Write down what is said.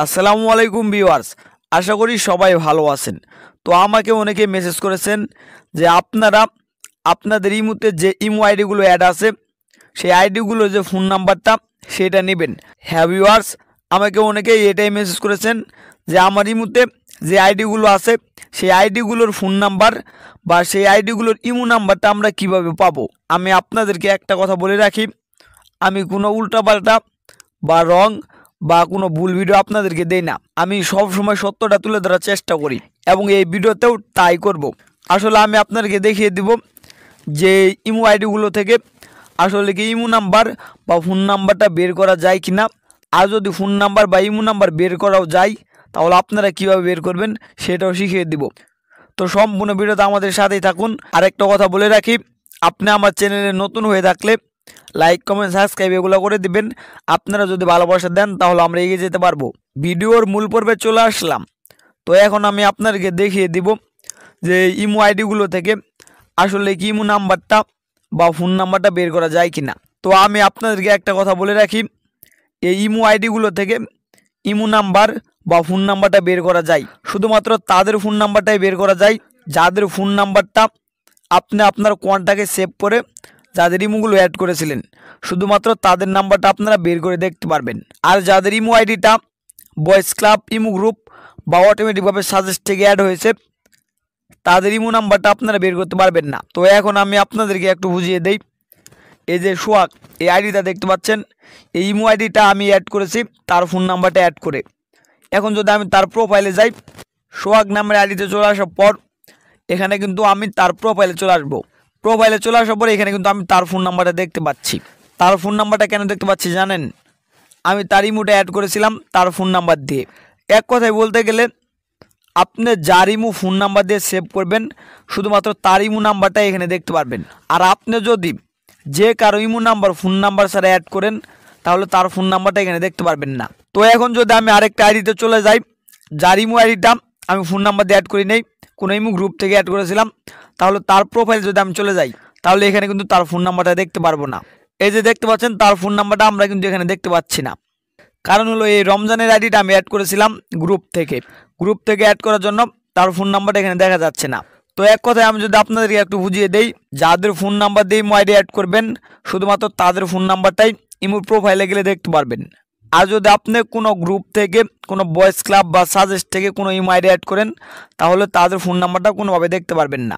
আসসালামু আলাইকুম ভিউয়ার্স, আশা করি সবাই ভালো আছেন। তো আমাকে অনেকে মেসেজ করেছেন যে আপনারা আপনাদের ইমোতে যে ইমো আইডিগুলো অ্যাড আছে সেই আইডিগুলো যে ফোন নাম্বারটা সেটা নেবেন। হ্যাঁ ভিউয়ার্স, আমাকে অনেকেই এটাই মেসেজ করেছেন যে আমার ইমোতে যে আইডিগুলো আছে সেই আইডিগুলোর ফোন নাম্বার বা সেই আইডিগুলোর ইমো নাম্বারটা আমরা কিভাবে পাবো। আমি আপনাদেরকে একটা কথা বলে রাখি, আমি কোনো উল্টাপাল্টা বা রং বা কোনো ভুল ভিডিও আপনাদেরকে দেই না। আমি সব সময় সত্যটা তুলে ধরার চেষ্টা করি এবং এই ভিডিওতেও তাই করব। আসলে আমি আপনাদেরকে দেখিয়ে দিব যে ইমো আইডিগুলো থেকে আসলে কি ইমো নাম্বার বা ফোন নাম্বারটা বের করা যায় কি না। আর যদি ফোন নাম্বার বা ইমো নাম্বার বের করাও যায় তাহলে আপনারা কীভাবে বের করবেন সেটাও শিখিয়ে দিব। তো সম্পূর্ণ ভিডিওতে আমাদের সাথেই থাকুন। আরেকটা কথা বলে রাখি, আপনি আমার চ্যানেলে নতুন হয়ে থাকলে লাইক কমেন্ট সাবস্ক্রাইব এগুলো করে দিবেন। আপনারা যদি ভালোবাসা দেন তাহলে আমরা এগিয়ে যেতে পারবো। ভিডিওর মূল পর্বে চলে আসলাম। তো এখন আমি আপনাদেরকে দেখিয়ে দিব যে ইমো আইডিগুলো থেকে আসলে কি ইমো নাম্বারটা বা ফোন নাম্বারটা বের করা যায় কি না। তো আমি আপনাদেরকে একটা কথা বলে রাখি, এই ইমো আইডিগুলো থেকে ইমো নাম্বার বা ফোন নাম্বারটা বের করা যায়, শুধুমাত্র তাদের ফোন নাম্বারটাই বের করা যায় যাদের ফোন নাম্বারটা আপনি আপনার কন্ট্যাক্টে সেভ করে যাদের ইমোগুলো অ্যাড করেছিলেন, শুধুমাত্র তাদের নাম্বারটা আপনারা বের করে দেখতে পারবেন। আর যাদের ইমো আইডিটা বয়েজ ক্লাব ইমো গ্রুপ বা অটোমেটিকভাবে সাজেস্ট থেকে অ্যাড হয়েছে তাদের ইমো নাম্বারটা আপনারা বের করতে পারবেন না। তো এখন আমি আপনাদেরকে একটু বুঝিয়ে দেই। এই যে সোহাগ, এই আইডিটা দেখতে পাচ্ছেন, এই ইমো আইডিটা আমি অ্যাড করেছি তার ফোন নাম্বারটা অ্যাড করে। এখন যদি আমি তার প্রোফাইলে যাই, সোহাগ নামের আইডিতে চলে আসার পর এখানে কিন্তু আমি তার প্রোফাইলে চলে আসবো। প্রোফাইলে চলে আসার পরে এখানে কিন্তু আমি তার ফোন নাম্বারটা দেখতে পাচ্ছি। তার ফোন নাম্বারটা কেন দেখতে পাচ্ছি জানেন? আমি তার ইমোটা অ্যাড করেছিলাম তার ফোন নাম্বার দিয়ে। এক কথায় বলতে গেলে আপনি যার ইমো ফোন নাম্বার দিয়ে সেভ করবেন শুধুমাত্র তার ইমো নাম্বারটা এখানে দেখতে পারবেন। আর আপনি যদি যে কারো ইমো নাম্বার ফোন নাম্বার ছাড়া অ্যাড করেন তাহলে তার ফোন নাম্বারটা এখানে দেখতে পারবেন না। তো এখন যদি আমি আরেকটা আইডিতে চলে যাই, যার ইমো আইডিটা আমি ফোন নাম্বার দিয়ে অ্যাড করি নেই, কোনো ইমো গ্রুপ থেকে অ্যাড করেছিলাম, তাহলে তার প্রোফাইল যদি আমি চলে যাই তাহলে এখানে কিন্তু তার ফোন নাম্বারটা দেখতে পারবো না। এই যে দেখতে পাচ্ছেন তার ফোন নাম্বারটা আমরা কিন্তু এখানে দেখতে পাচ্ছি না। কারণ হলো এই রমজানের আইডিটা আমি অ্যাড করেছিলাম গ্রুপ থেকে অ্যাড করার জন্য তার ফোন নাম্বারটা এখানে দেখা যাচ্ছে না। তো এক কথায় আমি যদি আপনাদেরকে একটু বুঝিয়ে দেই, যাদের ফোন নাম্বার দিয়ে ইমো আইডি অ্যাড করবেন শুধুমাত্র তাদের ফোন নাম্বারটাই ইমো প্রোফাইলে গেলে দেখতে পারবেন। আর যদি আপনি কোনো গ্রুপ থেকে কোনো বয়েজ ক্লাব বা সাজেস্ট থেকে কোনো ইমো আইডি অ্যাড করেন তাহলে তাদের ফোন নাম্বারটা কোনোভাবে দেখতে পারবেন না।